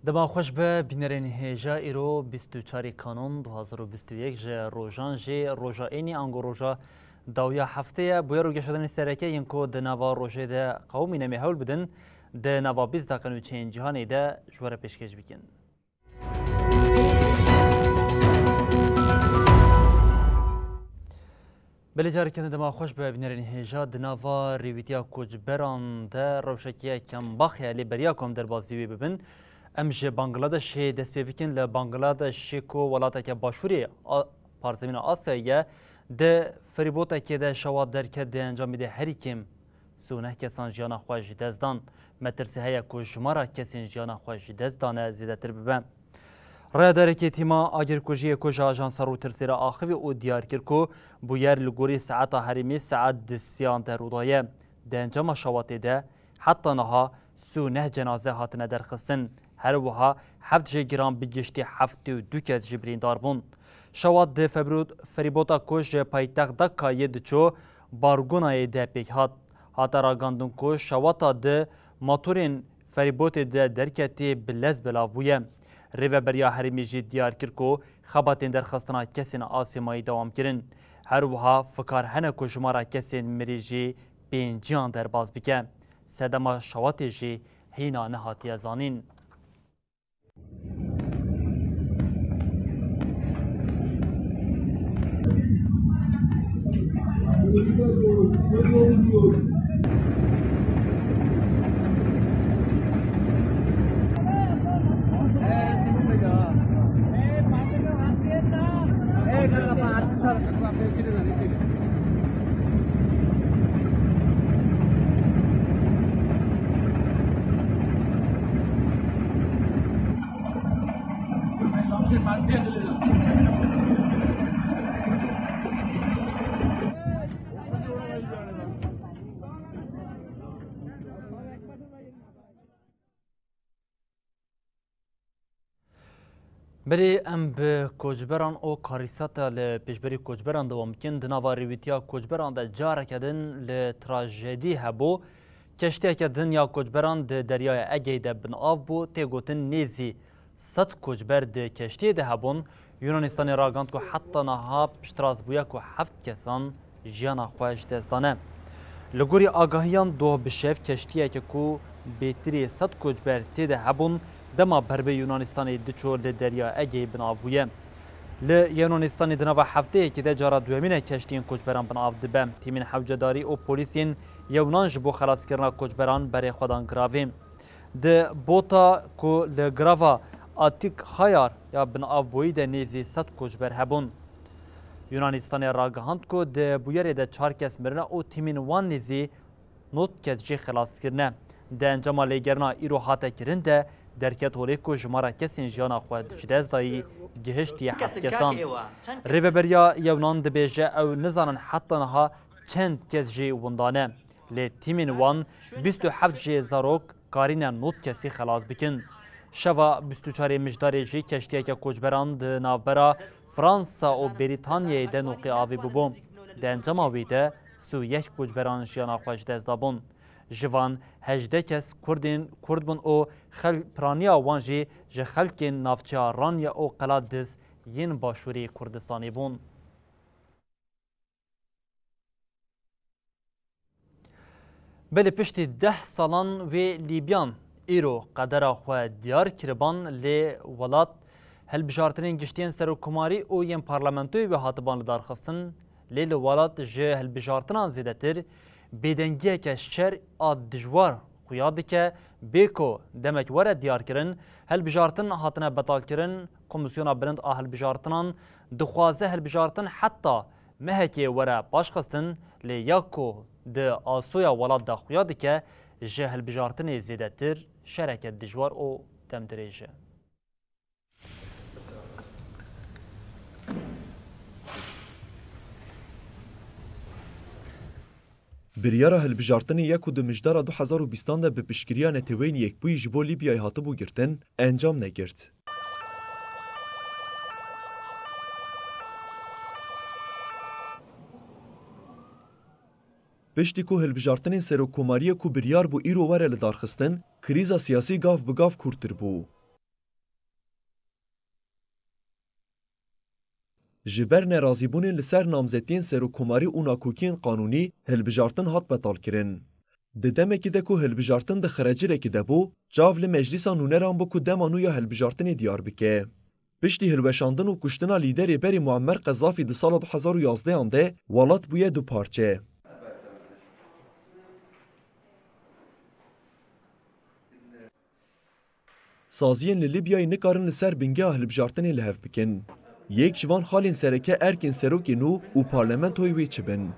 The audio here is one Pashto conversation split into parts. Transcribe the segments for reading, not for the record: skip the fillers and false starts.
دما خوش به بینرین هجا ایرو 24 کانون 2021 جه روژان جه روژا اینی انگو روژا داویا هفته بویا رو گشتن سرکه اینکو دنوا روژه ده قومی نمی حول بدن دنوا 20 دقیقه چین جهانی ده جوار پیشکش بکن. بله جاری کنه دما خوش به بینرین هجا دنوا ریویتیا کوچبران ده روشکیه کم باخی علی بریا کم در بازیوی ببین امج بنگلادش دست پی بکن ل بنگلادش کو ولاتا که باشوری پارزمین آسیایه ده فریبوتا که ده شواد در کرده انجام میده هری کم سونه کسان جیانا خواهی دزدان مترسی هیا کو جمارا کسین جیانا خواهی دزدانه زیده تر ببین رای داره که تیما آگر کجی کج آژانس رو ترسیره آخوی او دیار کرد کو بویر لگوری ساعت هریمی ساعت دسیان در رودایه ده انجام شواتی ده حتی نها سونه جنازه هاتنه درخستن هر وها 7 گرم بگشتی 72 کس جبرین داربون شواد ده فریبوتا کش پایتخت دکا یدچو بارگونای ده پیک هات راگاندون کش شواتا ده ماتورین فریبوت ده درکتی بلز بلاویه ریو بریا هرمی جی دیار کرکو خباتین درخستنا کسین آسیمایی دوام کرن هر وها فکر هنه کشمارا کسین مریجی پینجیان در باز بکه سدما شواتی جی هینا نهاتی زانین بری ام به کوچبران او کاریساتا ل پیشبری کوچبران دوام کن دنوا ریویتیا کوچبران ده جاره کدن ل تراژدی هبو کشتی که دنیا کوچبران ده دریای اگه ده بن آب بو تگوتن نیزی 100 کوچبر ده کشتی ده هبون یونانستانی راگاند کو حتی نها پشتراز بویا کو 7 کسان جیانا خواهش دستانه لگوری آگاهیان دو بشف کشتی که کو بیتری 100 کوچبر تیده هبون دما بربه یونانستانی دچول دریا اگه بنابویه ل یونانستانی دنوا هفته که ده جارا دومینه کشتین کوچبران بناو دبه تیمین حوجداری او پلیسین یونان جبو خلاص کرنا کوچبران برای خودان گراویم ده بوتا کو لگراوا آتیک خیار یا بناو بوی ده نیزی 100 کوچبر هبون یونانستانی راگهاند کو ده بویره ده 4 کس مرنه او تیمین وان نیزی نوت کتجی خلاص کرنه ده انجام لیگرنا ایرو هاته کرنده درکت هولیکو جمارا کسین جانا خود جداز دایی گهشتی 7 کسان ریو بریا یونان دبیجه او نزانن حتی نها چند کس جی وندانه لی تیمین وان 27 جی زاروک کارین نوت کسی خلاص بکن شوا 24 مجدار جی کشتیه که کوچبران ده ناوبرا فرانسا و بریتانیای ده نوقی آوی ببوم ده انجام آویده سو یک کوچبران جانا خود جداز دابون جوان 18 کس کرد بون او پرانیا وانجی جه خلکین نافچه رانیا او قلات دز ین باشوری کردستانی بون. بله پشتی 10 سالان و لیبیان ایرو قدر خواه دیار کربان لی ولات هلبجارترین گشتین سروکماری او ین پارلمنتوی و هاتبان لدار خستن لی ولات جه هلبجارتران زیده تر بیدنگیه که شر آد دجوار خویاده که بیکو دمک وره دیار کرن هل بجارتن هاتنه بطال کرن کمیسیونا برند آهل بجارتنان دخوازه هل بجارتن حتی مهکی وره باش خستن لی یاکو ده آسویا ولاد ده خویاده که جه هل بجارتن زیده تر شرکت دجوار او دم دریجه Biryara hilbijartinê yek û du mijdara 2020 de bi piştgiriya netewên yekbûyî ji bo Lîbyayê hatibû girtin, encam negirt. Piştî ku hilbijartinên serokkomariyê ku biryar bû îro were li darxistin, krîza siyasî gav bi gav kûrtir bû. Ji ber nerazîbûnên li ser namzetiyên serokkomarî û nakokiyên qanûnî, hilbijartin hat betalkirin. Di demekî de ku hilbijartin di xerecirekî de bû, çav li meclîsa nûneran bû ku dema nû ya hilbijartinê diyar bike. Piştî hilweşandin û kuştina lîderê berî Muammer Qezafî di sala 2011 de, welat bûye du parçe. Saziyên li Libyayê nikarin li ser bingeya hilbijartinê li hev bikin. Yek ji van xalên sereke erkên serokê nû û parlamentoyê wê çibin.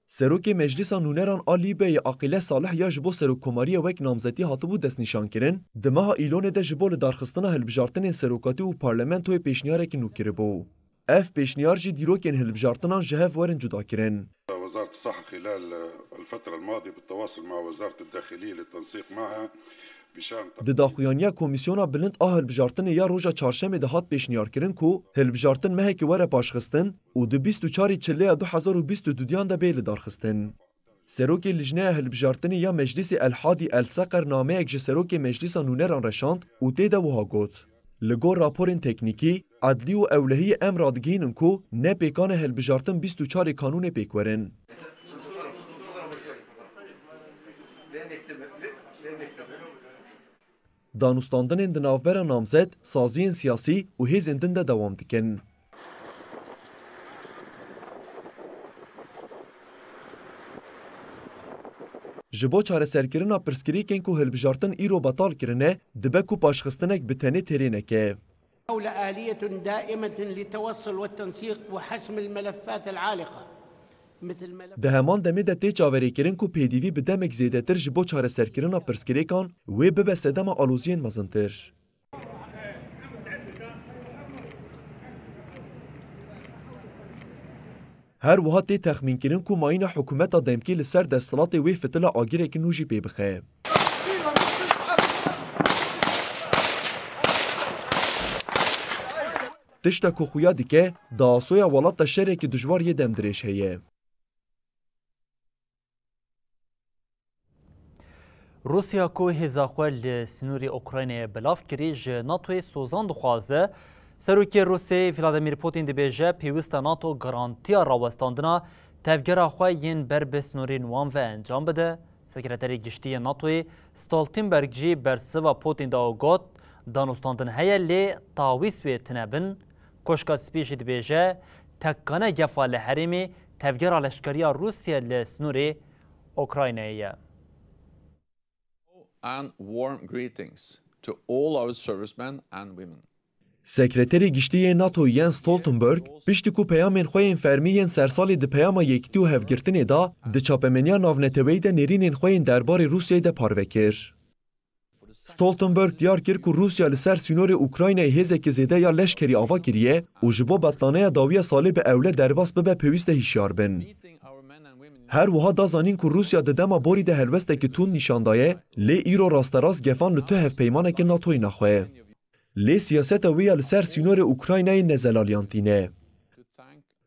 Serokê Meclîsa Nûneran a Lîbyayê Aqîle Salih ya ji bo serokkomariyê wek namzetî hatibû destnîşankirin, di meha îlonê de ji bo li darxistina hilbijartinên serokatî û parlamentoyê pêşniyarekî nû kiribû. Ev pêşniyar jî dîrokên hilbijartinan ji hev werin cudakirin. وزارة الصحة خلال الفترة الماضية بالتواصل مع وزارة الداخلية للتنسيق معها بشأن Di daxuyaniya Komîsyona Bilind a hilbijartinê ya roja çarşemê de hat pêşniyarkirin ku hilbijartin mehekî were paşxistin û di 24 çilêya 2022 de bê li darxistin. Serokê Lijneya Hilbijartinê ya Meclîsê El Hadî El Seqer nameyek ji serokê Meclîsa Nûneran reşand û tê de wiha got. Li gor raporên teknîkî, adlî û ewlehiyê em radigihînin ku ne pêkane hilbijartin 24 kanûnê pêk werin. Danûstandinên di navbera namzet, saziyên siyasî û hêzên din de dewam dikin. Ji bo çareserkirina pirsgirêkên ku hilbijartin îro betal kirine, dibe ku paşxistinek bi tenê têrê neke. دولة آلية دائمة للتوصل والتنسيق وحسم الملفات العالقة مثل ملف Di heman demê de tê çaverêkirin ku pêdivî bi demek zêdetir ji bo çareserkirina pirsgirêkan wê bibe sedema aloziyên mezintir. Her wiha tê texmînkirin ku mayîna hikûmeta demkî li ser desthilatê wê fitila agireke nû jî pê bixe. Tişta ku xuya dike, daasoya welata şerekî dijwar yê demdirêj heye. روسیا کو هێزا xwe li sînorê Ukraynayê belav kirî ji NATOyê sozan dixwaze, Serokê Rûsyayê Vladimir Putin dibêje pêwîsta NATO garantiya rawestandina tevgera xwe yên ber bi sînorên wan ve encam bide. Sekreterê Giştî yê NATOyê Stoltenberg jî bersiva Putin da got, danûstandin heye lê tawîs wê tune bin. Koşka Spî jî dibêje tekkane gefa li herêmê tevgera leşkeriya Rusya li sînorê Ukraynayê ye. And warm greetings to all our servicemen and women. Sekreterê Giştî yê NATO Jens Stoltenberg piştî ku peyamên xwe yên fermî yên sersalê di peyama yekitî û hevgirtinê da di çapemeniya navneteweyî de nêrînên xwe yên derbarê Rusyayê de parve kir. Stoltenberg diyar kir ku Rusya li ser sînorê Ukraynayê hêzekî zêde ya leşkerî ava kiriye û ji bo betlaneya dawiya salê bi ewle derbas bibe pêwîst e hişyar bin. Her wiha da zanîn ku Rusya di dema borî de helwestekî tund nîşan daye, lê îro rasterast gefan li tu hevpeymanekî NATOyê naxwe. Lê siyaseta wê ya li ser sînorê Ukraynayê nezelaliyantîne.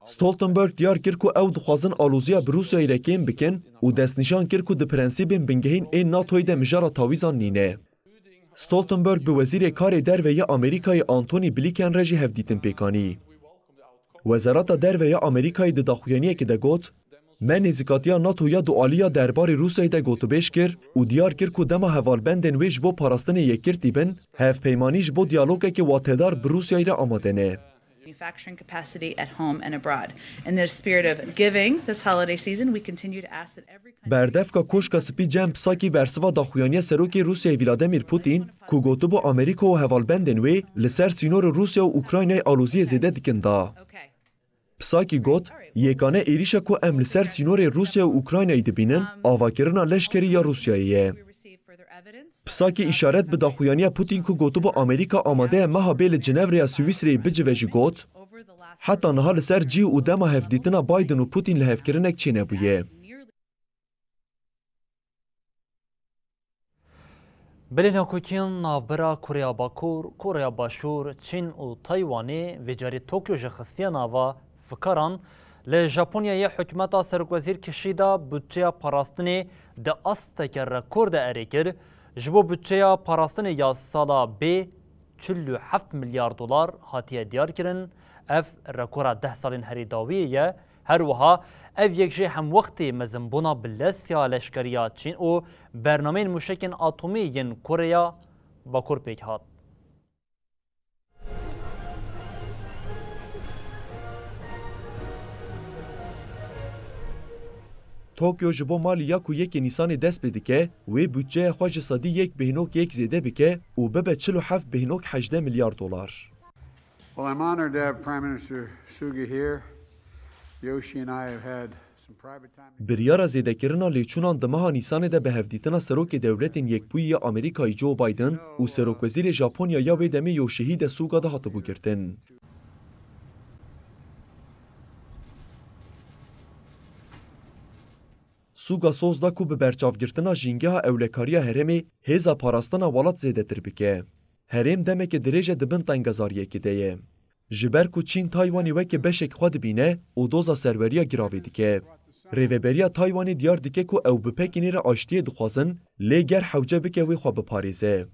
Stoltenberg diyar kir ku ew dixwazin aloziya bi Rusyayê re kêm bikin û destnîşan kir ku di prensîbên bingehîn ên NATOyê de mijara tawîzan nîne. Stoltenberg bi wezîrê karê derve ya Amerîkayê Antony Blinken re jî hevdîtin pêkanî. Wezareta derve ya Amerîkayê di daxuyaniyekê de got, me nêzîkatiya NATOya dualiya derbarê Rusyayê de gotûbêj kir û diyar kir ku dema hevalbendên wê ji bo parastinê yekirtî bin, hevpeymanî ji bo diyalogekê watedar bi Rusyayê re amade ne. Manufacturing capacity at home and abroad. In the spirit of giving this holiday season, we continue to ask that every country... Berdevka koşka spî cem pisakî bersiva daxuyaniya serokê Rusyayê Vladimir Putin, ku gotibo Amerîka û hevalbendên wê li ser sînorê Rusya û Ukraynayê aloziyê zêde dikin da. Okay. Pisakî got, yekane êrişa ku em li ser sînorê Rusya û Ukraynayê dibînin, avakirina leşkerî ya Rusyayê ye. We received further evidence. Pisakî îşaret bi daxuyaniya Putin ku gotibo Amerîka amade ye meha bê li Cenevreya Swîsreyê bicive jî got, حتی نها لسر جی و دما هفدیتنا بایدن و پوتین لهفکرنک چی نبویه. بلین حکوکین نابرا کوریا باکور، کوریا باشور، چین و تایوانی و جاری توکیو جخصیه ناوا فکران لژاپونیا یه حکومت سرکوزیر کشیدا بودجه پاراستنی ده استک رکورد اریکر جبو بودجه پاراستنی یا سالا بی 47 میلیارد دلار هاتیه دیار کرن اف رکورا 10 سالین هری داویه هر وها اف یک جه هم وقتی مزنبونا بلسیا لشکریا چین و برنامه مشکن اتمی ین کوریا باکور پیک هات. توکیو جبو مالی یکو یک نیسان دست بده که وی بودجه خواج صدی یک بهنوک یک زیده بکه و ببه 47 بهنوک 18 میلیارد دلار. Well, I'm honored to have Prime Minister Suga here. Yoshi and I have had some private time. بریار زیده کرنا لیچونان دمها نیسان ده به هفدیتنا سروک دولتین یک بوی امریکای جو بایدن و سروک وزیر ژاپنیا یا ویدمی یوشیهی ده سوگا ده هاتبو گرتن. سوگا سوز دا کو به برچاف گرتنا جینگه ها اولکاریا هرمی هیزا پاراستنا والات زیده تر بکه. هرم دمه که دریجه دبن تنگزاریه که دیه. جبر کو چین تایوانی وکه بشک خود بینه و دوزا سروریا گراوی دیکه. ریوبریا تایوانی دیار دیکه کو او بپکینی را آشتی دخوازن لیگر حوجه بکه وی خواه بپاریزه.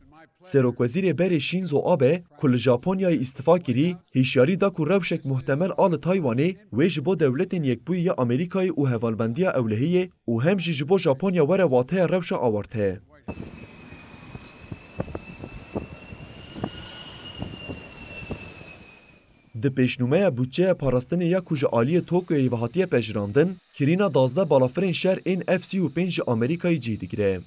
سروک وزیر بری شینزو آبه کل ژاپنیای استفا کری هیشیاری دا کو روشک محتمل آل تایوانی و جبو دولتین یک بوی یا امریکای و هوالبندی اولهیه و هم جبو ژاپنیا وره واته روش آورته. د پیشنومه بودجه پاراستن یا کوج عالی توکیوی و هاتیه پجراندن کرینا 12 بالافرین شهر این F-35 امریکایی جی دیگره.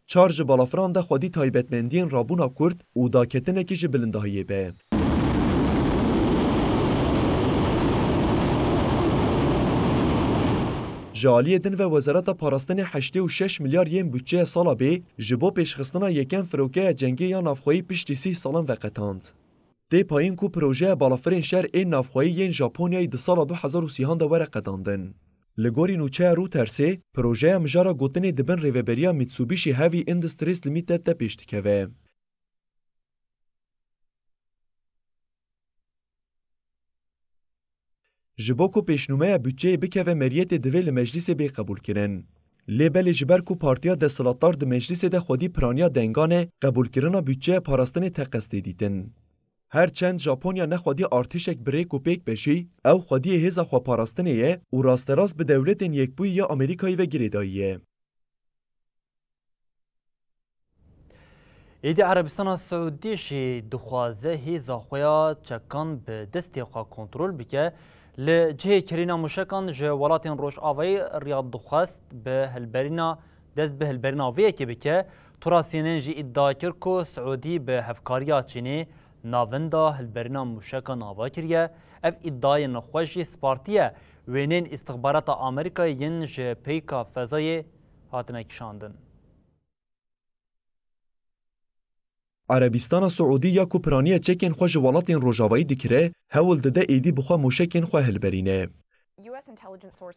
چارج بالافران ده خودی تایبتمندین رابونا کرد و داکتنه که جبلندهایه به. جالی دن و وزارت پاراستن 86 میلیارد ین بودجه سالا بی جبو پیشخستنا یکن فروکه جنگی یا نافخوایی پشتی 30 سالان وقتاند. دی پایین کو پروژه بالافرین شهر این نافخوایی ین ژاپنیای ده سال 2030 ده ورقداندن. لگوری نوچه رو ترسه پروژه مجارا گوتنی دبن ریوبریا میتسوبیشی هاوی اندستریز لیمیتد ده پیشتکوه. جبوکو پیشنومه بودجه بکوه مریت دویل مجلس بی قبول کرن. لیبل جبرکو پارتیا دستلاتار ده مجلس ده خودی پرانیا دنگانه قبول کرنا بودجه پاراستن تقسطی دیتن. هرچند ژاپنیا نه خودی ارتشک بریک و پیک بشی او خودی هزا خو پاراستنیه و راستراست به دولتین یک بوی یا امریکایی و گریداییه. ایدی عربستان السعودیش دخوازه هزا خویا چکان به دستی خوا کنترل بکه لجه کرینا مشکان جه ولاتین روش آوایی ریاض دخواست به هلبرینا دست به هلبرینا ویه که بکه تراسینن جی ادعا کرد که سعودی به هفکاریا چینی ناوندا هلبرینا مشکان آوا کریه اف ادعای نخوشی سپارتیه وینین استخبارات آمریکا ین جه پیکا فضای هاتنه کشاندن. عربستان سعودی یا کوپرانی چکن خوش ولاتین روجاوایی دکره هول دده ایدی بخوا مشکن خواه هلبرینه.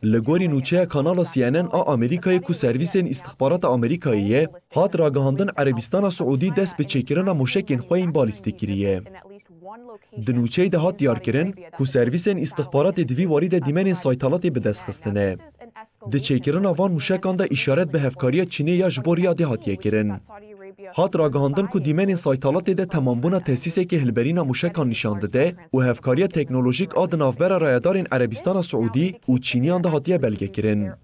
لگوری نوچه کانال CNN آمریکای کو سرویسین استخبارات آمریکاییه هات راگهاندن عربستان سعودی دست به چکرن مشکن خواه این بالیستیک کریه. دنوچه ده هات دیار کرن کو سرویسین استخبارات دوی وارد دیمن سایتالاتی به دست خستنه. ده چکرن آوان مشکان ده اشارت به هفکاری چینی یا جبوریا ده هاتیه کرن. هات راگهاندن کو دیمن سایتالات ده تمامبونا تأسیسه که هلبرینا مشکان نشان داده و هفکاری تکنولوژیک آد نافبر رایدارین عربستان سعودی و چینیان ده هاتیه بلگه کرن.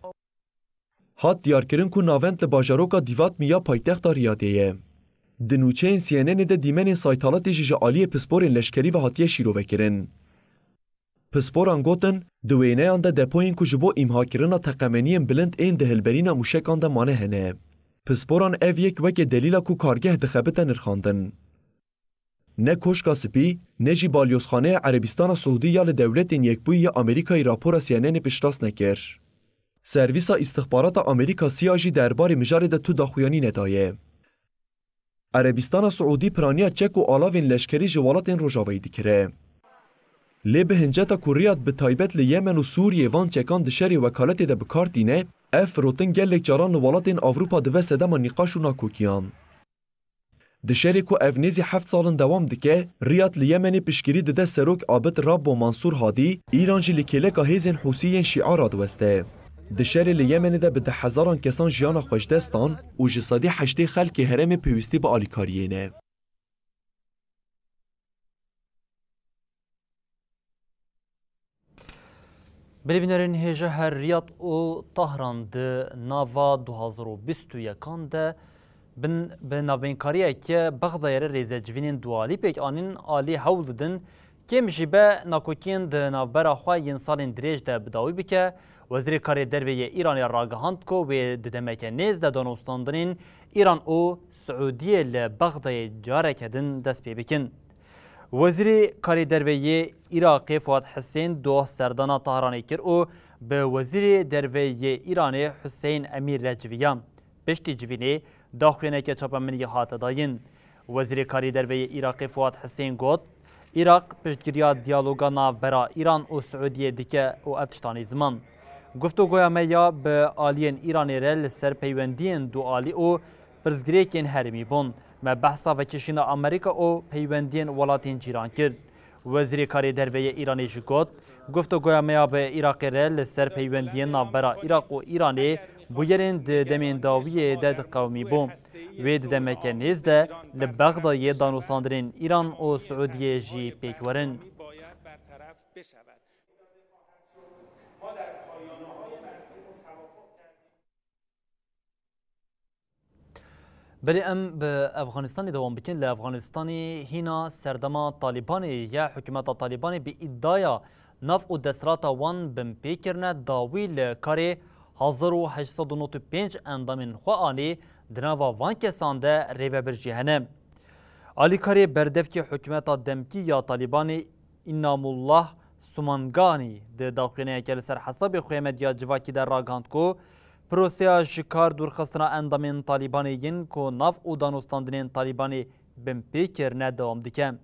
هات دیار کرن کو ناوند لباجاروکا دیوات میا پایتخت ریادیه. دنوچه CNN ده دیمن سایتالات جعالی پسپورین لشکری و هاتیه شیرو کرن. پسپوران گوتن دوینه آن ده دپوین کو جبو امها کرنا تقمنیم بلند این ده هلبرینا مشکان ده مانه هنه. پسپوران او یک وک دلیلا کو کارگه دخبت نرخاندن. نه کوشکا سپی، نه جی بالیوزخانه عربستان سعودی یا لدولتین یک بوی امریکای راپورا CNN پشتاس نکر. سرویسا استخبارات امریکا سیاجی درباره مجارد تو داخویانی ندایه. عربستان سعودی پرانیا چک و آلاوین لشکری جوالات روجاوی دکره. لی به هنجتا کوریات به تایبت لی یمن و سوریه وان چکان دشری وکالت ده بکارتینه اف روتن گلک جاران لوالات آوروپا دوه سدما نقاش و ناکوکیان. دشری کو اونیزی 7 سالن دوام دکه ریات لی یمنی پشگیری ده سروک عابد راب و منصور هادی ایران جی لکلکا هیزن حوسیین شیعار دوسته. دشری لی یمنی ده به 10,000 کسان جیان خوشدستان و جسادی 8 خلک هرم پیوستی با آلیکاریینه. بلبنرین هجه هر ریاض و طهران ده ناوا 2021 ده به نوینکاریه که بغداد ریزه جوینین دوالی پیک آنین آلی حول دن که مجیبه ناکوکین ده نوبرا خواه ین سالین دریج ده بداوی بکه وزیر کاری درویه ایرانی راگهاند کو و ددمکه نیز ده دانوستاندنین ایران و سعودیه لبغداد جاره کدن دست پی بکن. وزیر کاری درویه عراقی فؤاد حسین دو سردانا طهرانی کرد و به وزیر درویه ایرانی حسین امیر رجویان پشتی جوینه داخلینه که چاپمنی هات داین. وزیر کاری درویه عراقی فؤاد حسین گفت عراق پشتگیری دیالوگا ناوبرا ایران و سعودیه دیگه و افتشتانی زمان. گفتگوی میا به آلین ایرانی رل سر پیوندین دو آلی و پرزگریکین هرمی بون. ما بحثا و کشین امریکا و پیوندین ولاتین جیران کرد. وزیر کاری درویه ایرانی جگوت گفتگوی میا به عراق رل سر پیوندین ناوبرا عراق و ایرانی بویرین دمین داویه داد قومی بوم. وید دمک نیزده لبغداد دانوستاندرین ایران و سعودیه جی پیکورن. بلی ام به افغانستانی دوام بکن لافغانستانی هینا سردما طالبانی یا حکومت طالبانی به ادعای نف و دسترات وان بم پیکرنه داوی لکاری 1895 اندامین خوانی دنوا وان کسانده ریو برجی هنه. آلی کاری بردف که حکومت دمکی یا طالبانی انام الله سمانگانی ده داخلینه که لسر حساب خویمت یا جواکی در راگاند کو پروسیا شکار دورخستنا اندامین طالبانیین کو ناف و دانوستاندنین طالبانی بمپیکر ندوام دیکم.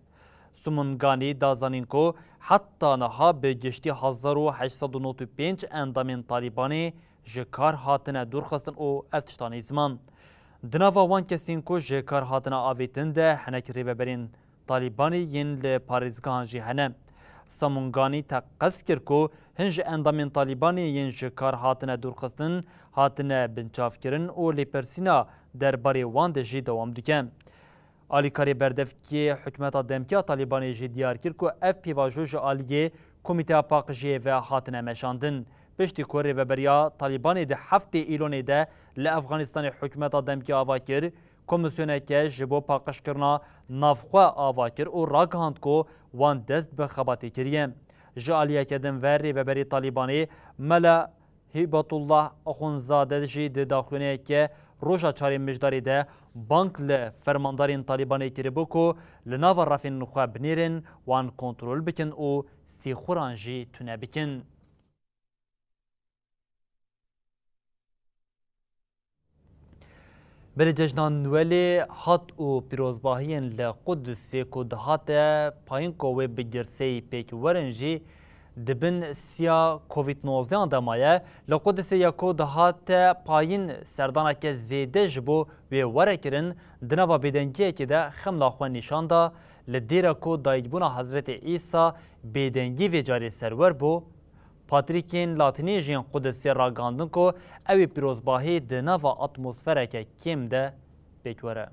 سمونگانی دازانین کو حتی نها به گشتی 1895 اندامین طالبانی جکار هاتنه دورخستن و افتشتانی زمان. دناوا وان کسین کو جکار هاتنه آویتن ده هنک ریوبرین طالبانیین لپاریزگان جی هنه. سمونگانی تقص کرد که هنج اندامین طالبانی ینج کار هاتنه دورخستن هاتنه بنچاف کرن و لیپرسینا درباره وان ده جی دوام دکن. آلی کاری بردف که حکمت دمکیا طالبانی جی دیار کرد که اف پیواجوش آلیه کمیته پاقجی و هاتنه مشاندن. پشتی کوری و بریا طالبانی ده 7 ایلونی ده لافغانستان حکمت دمکیا آوا کرد کمیسیونه که جبو پاقش کرنا نافخوا آوا کرد و راگهاند که وان دست به خباتی کریه. جالیه کدن وری و بری طالبانی ملا هیبت الله اخونزاده جی ده داخلونه که روشا چاری مجداری ده بانک لفرماندارین طالبانی کری بو که لناو رفین خواه بنیرن وان کنترول بکن و سی خوران جی تونه بکن. بر جشنان نولی هات و پیروزباهین لقدس کدهات پایین کوه بگرسی پیک ورنجی دبن سیا کووید 19 دمایه لقدس یا کدهات پایین سردانه که زیده جبو و ورکرن دنوا بدنگیه که ده خملا خواه نشان دا لدیره که دایگبون حضرت عیسی بدنگی و جاری سرور بو پاتریکین لاتینی جین قدسی راگاندن که اوی پیروزباهی دنوا اتمسفره که کم ده بکوره.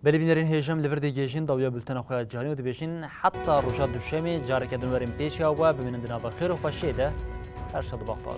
بلی بینرین هیجم لورد گیشین داویا بلتن خواه جانی و دبیشین حتی روشا دوشمی جارک دنورین پیشیا و ببینن دنابا خیر و خوشیده Her şey de baktı.